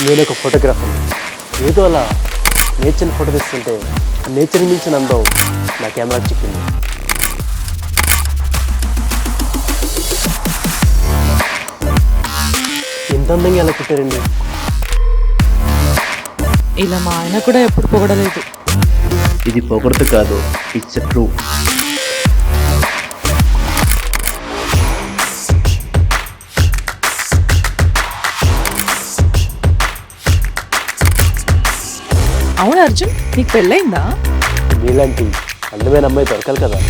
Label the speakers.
Speaker 1: నేను ఒక ఫోటోగ్రాఫర్. ఏదో అలా నేచర్ని ఫోటో తీస్తుంటే నేచర్ మించిన అందం నా కెమెరా చిక్కింది. ఎంత అందంగా ఎలా పెట్టారండి.
Speaker 2: ఇలా మా ఆయన కూడా ఎప్పుడు పొగడలేదు.
Speaker 3: ఇది పొగడత కాదు, ఇట్స్ ట్రూ.
Speaker 2: అవును అర్జున్, నీకు పెళ్ళయిందా?
Speaker 1: మీలాంటి అందమైన అమ్మాయి దొరకాలి కదా.